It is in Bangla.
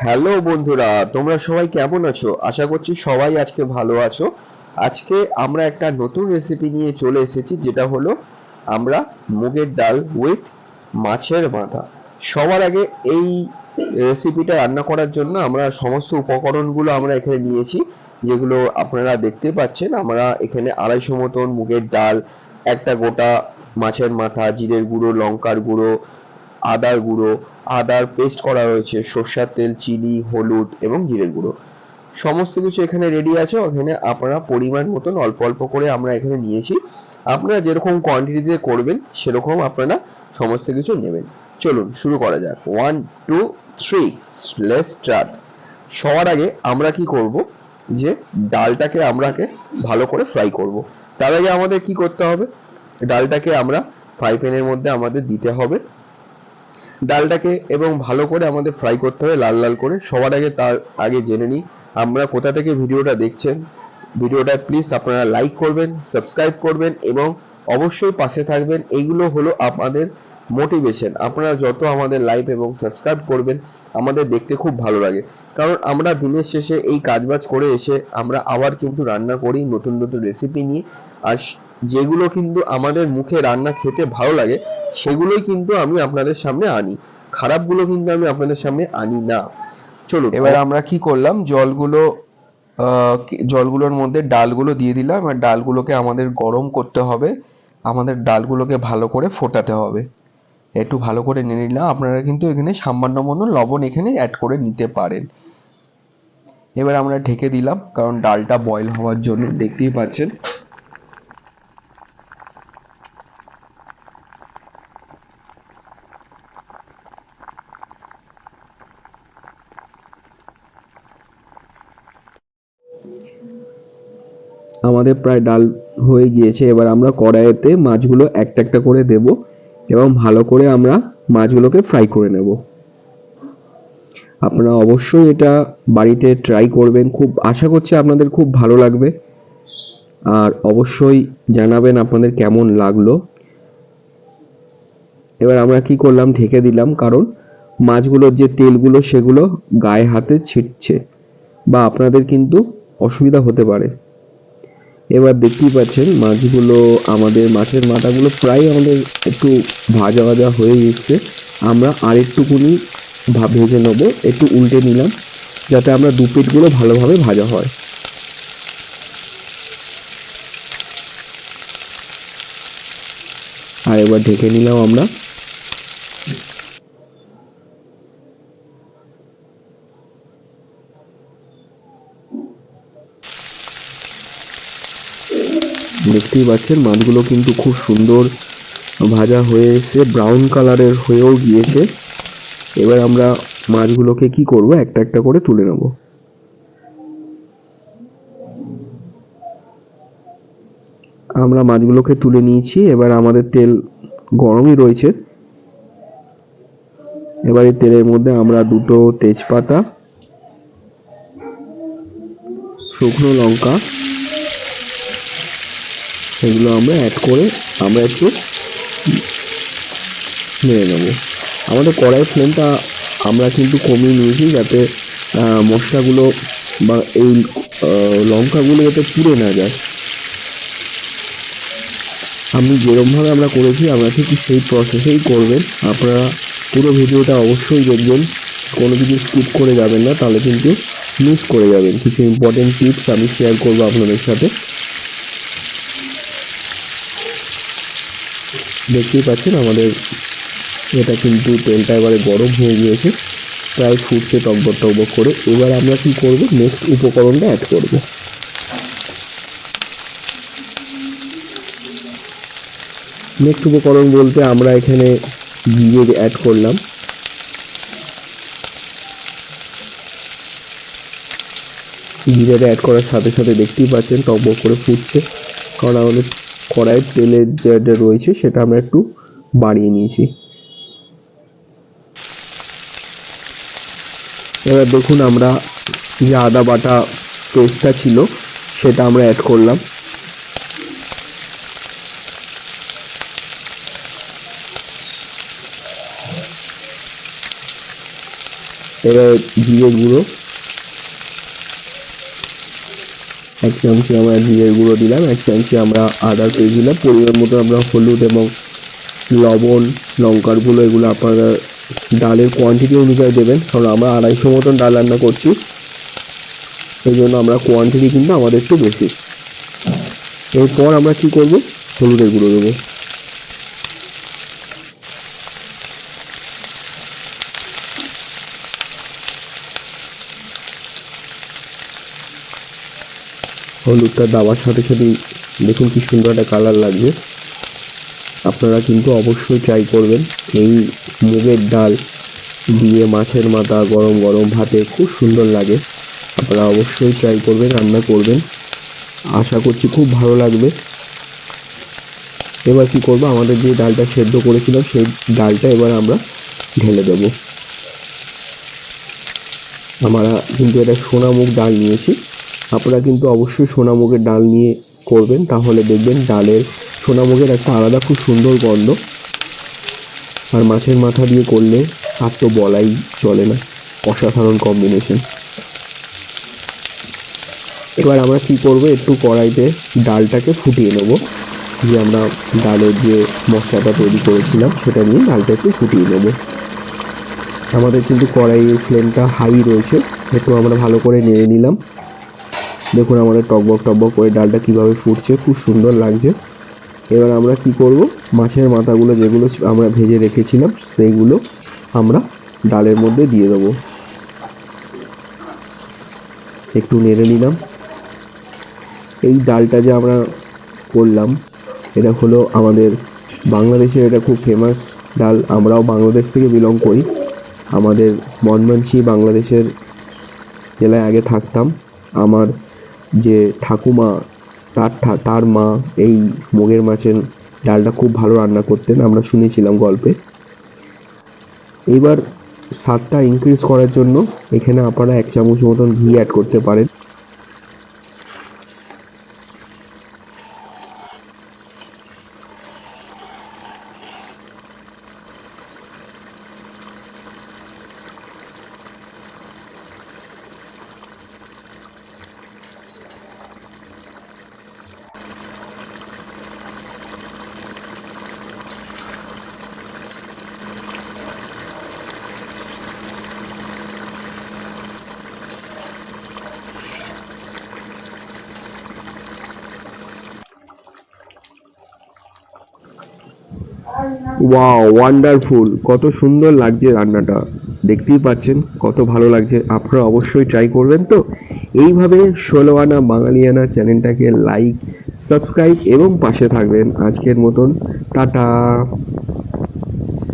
হ্যালো বন্ধুরা, তোমরা সবাই কেমন আছো? আশা করছি সবাই আজকে ভালো আছো। আজকে আমরা একটা নতুন রেসিপি নিয়ে চলে এসেছি, যেটা হলো আমরা মুগের ডাল উইথ মাছের মাথা। সবার আগে এই রেসিপিটা রান্না করার জন্য আমরা সমস্ত উপকরণগুলো আমরা এখানে নিয়েছি, যেগুলো আপনারা দেখতে পাচ্ছেন। আমরা এখানে 250 মতন মুগের ডাল, একটা গোটা মাছের মাথা, জিরের গুঁড়ো, লঙ্কার গুঁড়ো, আদার গুঁড়ো, আদার পেস্ট করা রয়েছে, সর্ষের তেল, চিনি, হলুদ এবং জিরের গুঁড়ো। সমস্ত কিছু এখানে রেডি আছে। ওখানে আপনারা পরিমাণ মতন অল্প অল্প করে আমরা এখানে নিয়েছি। আপনারা যেরকম কোয়ান্টিটিতে করবেন সেরকম আপনারা সমস্ত কিছু নেবেন। চলুন শুরু করা যাক। 1 2 3 লেটস স্টার্ট। সবার আগে আমরা কি করব, যে ডালটাকে আমরাকে ভালো করে ফ্রাই করব। তার আগে আমাদের কি করতে হবে, ডালটাকে আমরা ফ্রাই প্যানের মধ্যে আমাদের দিতে হবে ডালটাকে, এবং ভালো করে আমাদের ফ্রাই করতে হবে লাল লাল করে। সবার আগে তার আগে জেনে নিই আমরা কোথা থেকে ভিডিওটা দেখছেন। ভিডিওটা প্লিজ আপনারা লাইক করবেন, সাবস্ক্রাইব করবেন এবং অবশ্যই পাশে থাকবেন। এইগুলো হলো আমাদের মোটিভেশন। আপনারা যত আমাদের লাইক এবং সাবস্ক্রাইব করবেন আমাদের দেখতে খুব ভালো লাগে, কারণ আমরা দিনের শেষে এই কাজবাজ করে এসে আমরা আবার কিন্তু রান্না করি নতুন নতুন রেসিপি নিয়ে। আর যেগুলো কিন্তু আমাদের মুখে রান্না খেতে ভালো লাগে সেগুলোই কিন্তু আমি আপনাদের সামনে আনি, খারাপগুলো কিন্তু আমি আপনাদের সামনে আনি না। চলুন এবার আমরা কি করলাম, জলগুলোর মধ্যে ডালগুলো দিয়ে দিলাম। আর ডালগুলোকে আমাদের গরম করতে হবে, আমাদের ডালগুলোকে ভালো করে ফোটাতে হবে। একটু ভালো করে নিয়ে নিলাম। আপনারা কিন্তু এখানে সামান্য মতো লবণ এখানে অ্যাড করে নিতে পারেন। এবার আমরা ঢেকে দিলাম, কারণ ডালটা বয়েল হওয়ার জন্য। দেখতেই পাচ্ছেন আমাদের প্রায় ডাল হয়ে গিয়েছে। এবার আমরা কড়াইতে মাছগুলো একটা একটা করে দেব এবং ভালো করে আমরা মাছগুলোকে ফ্রাই করে নেব। আপনারা অবশ্যই এটা বাড়িতে ট্রাই করবেন, খুব আশা করছি আপনাদের খুব ভালো লাগবে। আর অবশ্যই জানাবেন আপনাদের কেমন লাগলো। এবার আমরা কি করলাম, ঢেকে দিলাম, কারণ মাছগুলোর যে তেলগুলো সেগুলো গায়ে হাতে ছিটছে বা আপনাদের কিন্তু অসুবিধা হতে পারে। এবার দেখতেই পাচ্ছেন মাছগুলো, আমাদের মাছের মাথাগুলো প্রায় আমাদের একটু ভাজা ভাজা হয়ে এসছে। আমরা আর একটুকুনি ভেজে নেবো, একটু উল্টে নিলাম যাতে আমরা দু পিঠগুলো ভালোভাবে ভাজা হয়। আর এবার ঢেকে নিলাম আমরা। দেখতেই পাচ্ছেন মাছগুলো কিন্তু খুব সুন্দর ভাজা হয়ে এসে ব্রাউন কালারের হয়েও গিয়েছে। এবার আমরা মাছগুলোকে কি করব, একটা একটা করে তুলে নেব। আমরা মাছগুলোকে তুলে নিয়েছি। এবার আমাদের তেল গরমই রয়েছে। এবার এই তেলের মধ্যে আমরা দুটো তেজপাতা, শুকনো লঙ্কা, এগুলো আমরা অ্যাড করে আমরা একটু নেড়ে নেব। আমাদের কড়াই ফ্লেমটা আমরা কিন্তু কমিয়ে নিয়েছি, যাতে মশলাগুলো বা এই লঙ্কাগুলো যাতে পুড়ে না যায়। আমি যেরকমভাবে আমরা করেছি আমরা ঠিক সেই প্রসেসেই করবেন। আপনারা পুরো ভিডিওটা অবশ্যই দেখবেন, কোনো কিছু স্কিপ করে যাবেন না, তাহলে কিন্তু মিস করে যাবেন। কিছু ইম্পর্টেন্ট টিপস আমি শেয়ার করবো আপনাদের সাথে। দেখতেই পাচ্ছেন আমাদের এটা কিন্তু তেলটা এবারে গরম হয়ে গিয়েছে, প্রায় ফুটছে টকবক টকবক করে। এবার আমরা কি করব, নেক্সট উপকরণটা অ্যাড করব। নেক্সট উপকরণ বলতে আমরা এখানে জিরে অ্যাড করলাম। জিরেটা অ্যাড করার সাথে সাথে দেখতেই পাচ্ছেন টকবক করে ফুটছে, কারণ আমাদের কড়াইয়ের তেলের যেটা রয়েছে সেটা আমরা একটু বাড়িয়ে নিয়েছি। এবার দেখুন আমরা যে আদা বাটা পেস্টটা ছিল সেটা আমরা অ্যাড করলাম। এবার জিরে গুঁড়ো 1 চামচি আমরা জিরের গুঁড়ো দিলাম, 1 চামচি আমরা আদার পেস্ট দিলাম, পরিমাণ মতো আমরা হলুদ এবং লবণ, লঙ্কার গুঁড়ো এগুলো আপনারা ডালের কোয়ান্টিটি অনুযায়ী দেবেন, কারণ আমরা 250 মতন ডাল রান্না করছি, সেই জন্য আমরা কোয়ান্টিটি কিন্তু আমাদের একটু বেশি। এরপর আমরা কি করব, হলুদের গুঁড়ো দেবো। হলুদটা দেওয়ার সাথে সাথেই দেখুন কি সুন্দর একটা কালার লাগছে। আপনারা কিন্তু অবশ্যই ট্রাই করবেন, এই মুগের ডাল দিয়ে মাছের মাথা গরম গরম ভাতে খুব সুন্দর লাগে। আপনারা অবশ্যই ট্রাই করবেন, রান্না করবেন, আশা করছি খুব ভালো লাগবে। এবার কি করব, আমাদের যে ডালটা সেদ্ধ করেছিলাম সেই ডালটা এবার আমরা ঢেলে দেব। আমরা কিন্তু এটা সোনামুগ ডাল নিয়েছি, আপনারা কিন্তু অবশ্যই সোনামুগের ডাল নিয়ে করবেন, তাহলে দেখবেন ডালের সোনামুগের একটা আলাদা খুব সুন্দর গন্ধ। আর মাছের মাথা দিয়ে করলে আর তো বলাই চলে না, অসাধারণ কম্বিনেশন। এবার আমরা কি করব, একটু কড়াইতে ডালটাকে ফুটিয়ে নেব, যে আমরা ডালের যে মশলাটা তৈরি করেছিলাম সেটা নিয়ে ডালটা একটু ফুটিয়ে নেব। আমাদের কিন্তু কড়াইয়ের ফ্লেমটা হাই রয়েছে, একটু আমরা ভালো করে নেড়ে নিলাম। দেখুন আমাদের টকবক টকবক করে ডালটা কিভাবে ফুটছে, খুব সুন্দর লাগছে। এবার আমরা কি করব, মাছের মাথাগুলো যেগুলো আমরা ভেজে রেখেছিলাম সেইগুলো আমরা ডালের মধ্যে দিয়ে দেবো। একটু নেড়ে নিলাম। এই ডালটা যে আমরা করলাম এটা হলো আমাদের বাংলাদেশের, এটা খুব ফেমাস ডাল, আমরাও বাংলাদেশ থেকে বিলং করি। আমাদের মনমানসি বাংলাদেশের জেলায় আগে থাকতাম। আমার যে ঠাকুমা তার মা এই মুগের মাছের ডালটা খুব ভালো রান্না করতেন, আমরা শুনেছিলাম গল্পে। এবার স্বাদটা ইনক্রিজ করার জন্য এখানে আপনারা 1 চামচ মতন ঘি অ্যাড করতে পারেন। ওয়াও, ওয়ান্ডারফুল, কত সুন্দর লাগছে রান্নাটা, দেখতেই পাচ্ছেন কত ভালো লাগছে। আপনারা অবশ্যই ট্রাই করবেন তো। এইভাবে 16 আনা বাঙালিয়ানা চ্যানেলটাকে লাইক, সাবস্ক্রাইব এবং পাশে থাকবেন। আজকের মতন টাটা।